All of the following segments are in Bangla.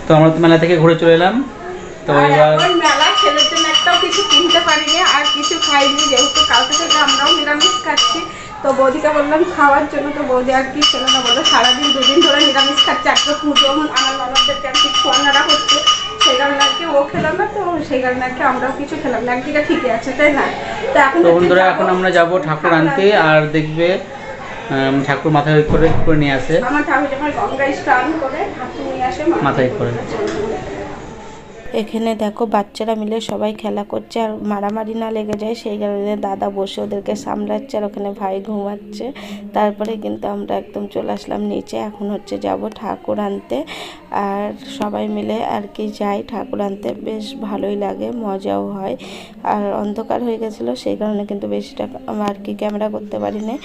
তো আমরা তো মেলা থেকে ঘুরে চলে এলাম। তো এবার মেলা ছেলের জন্য একটাও কিছু কিনতে পারিনি আর কিছু খাইনি, যেহেতু কালকে থেকে আমরাও নিরামিষ খাচ্ছি। তো বৌদিকে বললাম খাওয়ার জন্য, তো বৌদি আর কি খেলো না, বললো সারাদিন দুদিন ধরে নিরামিষ খাচ্ছে, আজকে পুজো আমার ননদদেরকে আর কি খোয়ানারা হচ্ছে, সেই কারণে আর কি ও খেলাম না, তো সেই কারণে আর কি আমরাও কিছু খেলাম না, একদিকে ঠিকই আছে তাই না। তো এখন বন্ধুরা এখন আমরা যাব ঠাকুর আনতে, আর দেখবে ঠাকুর মাথায় করে নিয়ে আসে, আমার ঠাকুর যখন গঙ্গায় স্নান করে ঠাকুর নিয়ে আসে মাথায় করে। এখানে দেখো বাচ্চারা মিলে সবাই খেলা করছে আর মারামারি না লেগে যায় সেই কারণে দাদা বসে ওদেরকে সামলাচ্ছে আর ওখানে ভাই ঘুমাচ্ছে। তারপরে কিন্তু আমরা একদম চলে আসলাম নিচে, এখন হচ্ছে যাব ঠাকুর আনতে। আর সবাই মিলে আর কি যাই ঠাকুর আনতে, বেশ ভালোই লাগে, মজাও হয়। আর অন্ধকার হয়ে গেছিলো সেই কারণে কিন্তু বেশিটা আর কি ক্যামেরা করতে পারি না।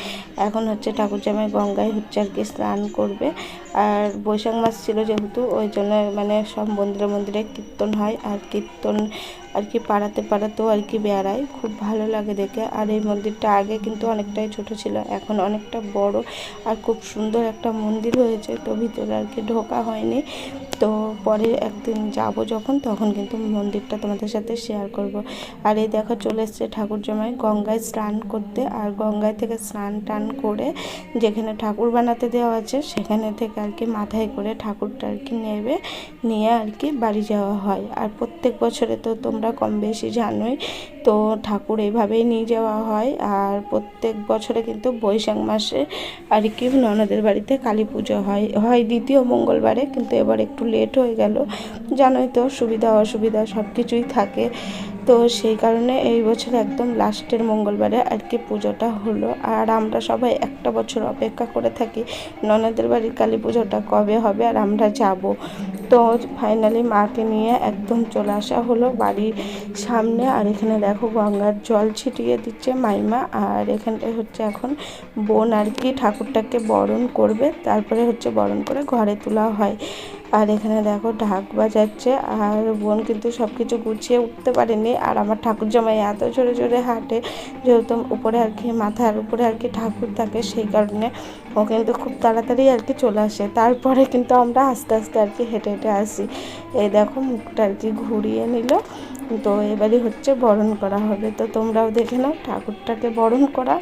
এখন হচ্ছে ঠাকুর জামাই গঙ্গায় হচ্ছে আর কি স্নান করবে। আর বৈশাখ মাস ছিল যেহেতু ওই জন্য মানে সব মন্দিরে মন্দিরে কীর্তন হয়, আর কীর্তন আর কি পাড়াতেও আর কি বেড়ায়, খুব ভালো লাগে দেখে। আর এই মন্দিরটা আগে কিন্তু অনেকটাই ছোট ছিল, এখন অনেকটা বড় আর খুব সুন্দর একটা মন্দির হয়েছে। তো ভিতরে আর কি ঢোকা হয়নি, তো পরে একদিন যাব যখন তখন কিন্তু মন্দিরটা তোমাদের সাথে শেয়ার করব। আর এই দেখো চলে এসছে ঠাকুর জামাই গঙ্গায় স্নান করতে, আর গঙ্গায় থেকে স্নান টান করে যেখানে ঠাকুর বানাতে দেওয়া আছে সেখানে থেকে আর কি মাথায় করে ঠাকুরটা আর কি নেবে, নিয়ে আর কি বাড়ি যাওয়া হয়। আর প্রত্যেক বছরে তো তোমরা কম বেশি জানোই, তো ঠাকুর এইভাবেই নিয়ে যাওয়া হয়। আর প্রত্যেক বছরে কিন্তু বৈশাখ মাসে আর কি ননদের বাড়িতে কালী পুজো হয় দ্বিতীয় মঙ্গলবারে, কিন্তু এবার একটু লেট হয়ে গেল, জানোই তো সুবিধা অসুবিধা সব কিছুই থাকে। তো সেই কারণে এই বছর একদম লাস্টের মঙ্গলবারে আর কি পুজোটা হলো। আর আমরা সবাই একটা বছর অপেক্ষা করে থাকি ননদের বাড়ির কালী পুজোটা কবে হবে আর আমরা যাব। তো ফাইনালি মাকে নিয়ে একদম চলে আসা হলো বাড়ির সামনে। আর এখানে দেখো গঙ্গার জল ছিটিয়ে দিচ্ছে মাইমা, আর এখানটায় হচ্ছে এখন বোন আর কি ঠাকুরটাকে বরণ করবে, তারপরে হচ্ছে বরণ করে ঘরে তোলা হয়। আর এখানে দেখো ঢাক বাজাচ্ছে, আর বোন কিন্তু সব কিছু গুছিয়ে উঠতে পারেনি। আর আমার ঠাকুর জামাই এত জোরে জোরে হাঁটে, যেহেতু উপরে আর কি মাথার উপরে আর কি ঠাকুর থাকে সেই কারণে ও কিন্তু খুব তাড়াতাড়ি আর কি চলে আসে। তারপরে কিন্তু আমরা আস্তে আস্তে আর কি হেঁটে হেঁটে আসি। এই দেখো মুখটা আর কি ঘুরিয়ে নিল, তো এবারই হচ্ছে বরণ করা হবে। তো তোমরাও দেখে নাও ঠাকুরটাকে বরণ করা।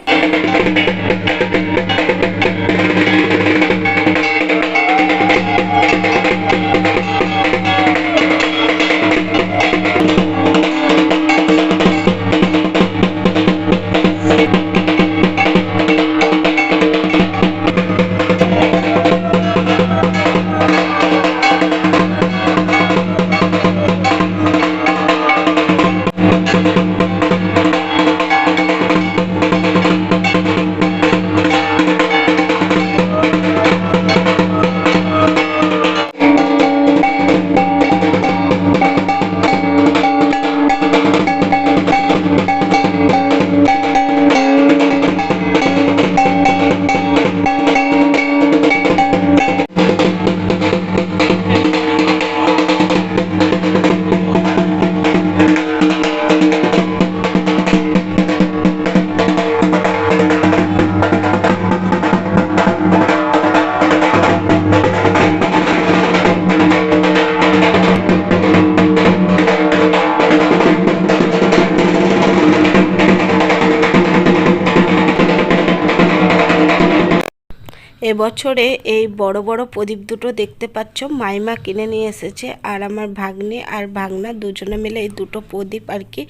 এবছরে এই বড় বড় প্রদীপ দুটো দেখতে পাচ্ছ মাইমা কিনে নিয়ে এসেছে, আর আমার ভাগ্নে আর ভাগনা দুজনে মিলে এই দুটো প্রদীপ আর কি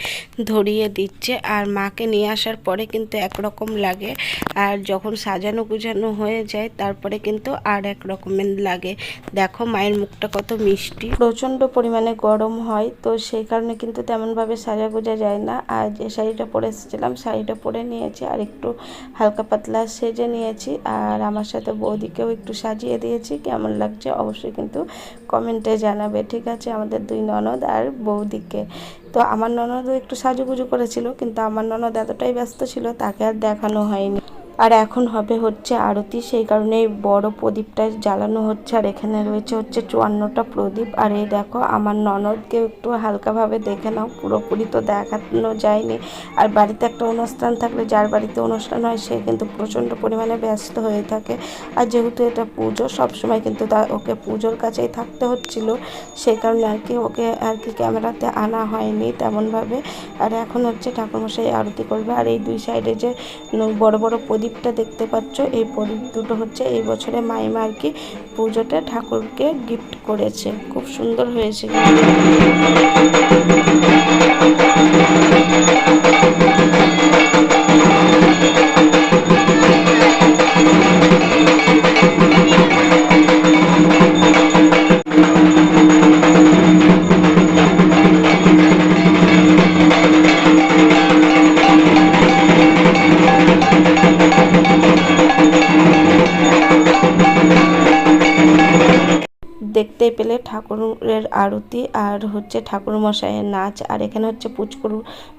ধরিয়ে দিচ্ছে। আর মাকে নিয়ে আসার পরে কিন্তু একরকম লাগে, আর যখন সাজানো গুজানো হয়ে যায় তারপরে কিন্তু আর এক রকমের লাগে। দেখো মায়ের মুখটা কত মিষ্টি। প্রচণ্ড পরিমাণে গরম হয়, তো সেই কারণে কিন্তু তেমনভাবে সাজা গোজা যায় না। আর যে শাড়িটা পরে এসেছিলাম শাড়িটা পরে নিয়েছি, আর একটু হালকা পাতলা সেজে নিয়েছি। আর আমার সাথে বৌদিকেও একটু সাজিয়ে দিয়েছি, কেমন লাগছে অবশ্যই কিন্তু কমেন্টে জানাবে, ঠিক আছে? আমাদের দুই ননদ আর বৌদিকে। তো আমার ননদও একটু সাজুগুজু করেছিল, কিন্তু আমার ননদ এতটাই ব্যস্ত ছিল তাকে আর দেখানো হয়নি। আর এখন হবে হচ্ছে আরতি, সেই কারণে এই বড় প্রদীপটা জ্বালানো হচ্ছে। আর এখানে রয়েছে হচ্ছে 54টা প্রদীপ। আর এই দেখো আমার ননদকে একটু হালকাভাবে দেখে নাও, পুরোপুরি তো দেখানো যায়নি। আর বাড়িতে একটা অনুষ্ঠান থাকলে, যার বাড়িতে অনুষ্ঠান হয় সে কিন্তু প্রচণ্ড পরিমাণে ব্যস্ত হয়ে থাকে। আর যেহেতু এটা পুজো, সবসময় কিন্তু ওকে পুজোর কাছেই থাকতে হচ্ছিল, সেই কারণে আর কি ওকে আর কি ক্যামেরাতে আনা হয়নি তেমনভাবে। আর এখন হচ্ছে ঠাকুরমশাই আরতি করবে। আর এই দুই সাইডে যে বড় বড় প্রদীপটা দেখতে পাচ্ছ, এই প্রদীপ দুটো হচ্ছে এই বছরে মাইমা আর কি পুজোতে ঠাকুরকে গিফট করেছে। খুব সুন্দর হয়েছে। দেখতেই পেলে ঠাকুরের আরতি আর হচ্ছে ঠাকুরমশাইয়ের নাচ। আর এখানে হচ্ছে পুচকুর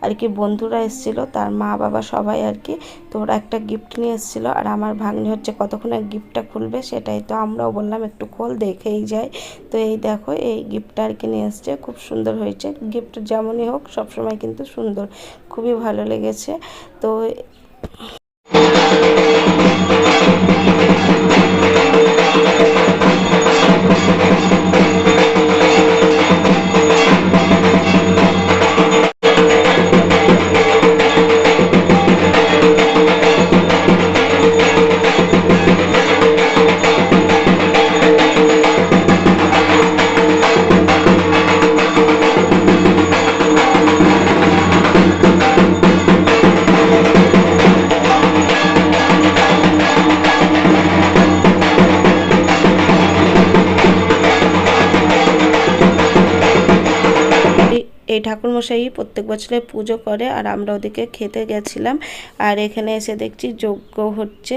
আর কি বন্ধুরা এসেছিল, তার মা বাবা সবাই আর কি। তো ওরা একটা গিফট নিয়ে এসেছিলো। আর আমার ভাগ্নি হচ্ছে কতক্ষণে গিফটটা খুলবে সেটাই, তো আমরাও বললাম একটু খোল, দেখেই যাই। তো এই দেখো এই গিফটটা আর কি নিয়ে এসছে, খুব সুন্দর হয়েছে। গিফট যেমনই হোক সবসময় কিন্তু সুন্দর, খুবই ভালো লেগেছে। তো এই ঠাকুরমশাই প্রত্যেক বছরে পুজো করে। আর আমরা ওদিকে খেতে গেছিলাম। আর এখানে এসে দেখছি যজ্ঞ হচ্ছে।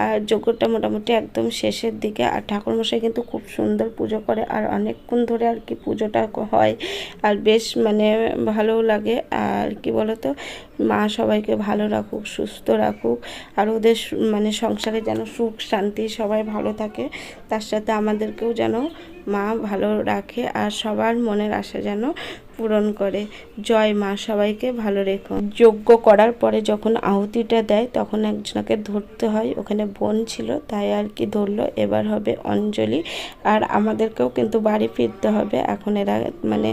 আর যজ্ঞটা মোটামুটি একদম শেষের দিকে। আর ঠাকুরমশাই কিন্তু খুব সুন্দর পুজো করে, আর অনেকক্ষণ ধরে আর কি পুজোটা হয়। আর বেশ মানে ভালোও লাগে। আর কি বলতো, মা সবাইকে ভালো রাখুক, সুস্থ রাখুক, আর ওদের মানে সংসারে যেন সুখ শান্তি সবাই ভালো থাকে, তার সাথে আমাদেরকেও যেন মা ভালো রাখে আর সবার মনের আশা যেন পূরণ করে। জয় মা, সবাইকে ভালো রেখো। যজ্ঞ করার পরে যখন আহুতিটা দেয় তখন একজনকে ধরতে হয়, ওখানে বোন ছিল তাই আর কি ধরলো। এবার হবে অঞ্জলি। আর আমাদেরকেও কিন্তু বাড়ি ফিরতে হবে এখন। এরা মানে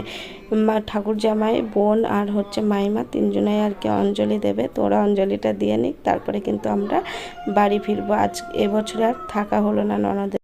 ঠাকুর জামাই, বোন আর হচ্ছে মাইমা তিনজনাই আর কি অঞ্জলি দেবে। তো ওরা অঞ্জলিটা দিয়ে নিক, তারপরে কিন্তু আমরা বাড়ি ফিরবো। আজ এবছরে আর থাকা হলো না ননদের।